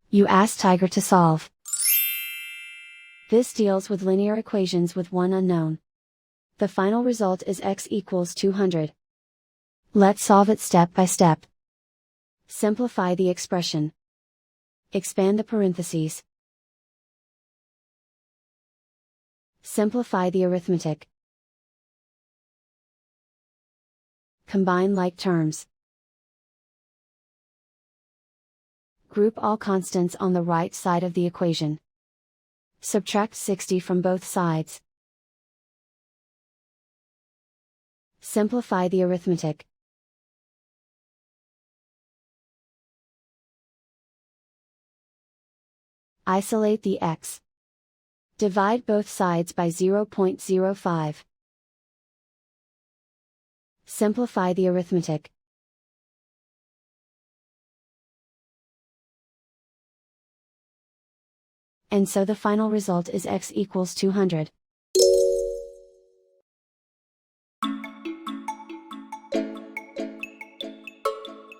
You ask Tiger to solve. This deals with linear equations with one unknown. The final result is x equals 200. Let's solve it step by step. Simplify the expression. Expand the parentheses. Simplify the arithmetic. Combine like terms. Group all constants on the right side of the equation. Subtract 60 from both sides. Simplify the arithmetic. Isolate the x. Divide both sides by 0.05. Simplify the arithmetic. And so the final result is x equals 200.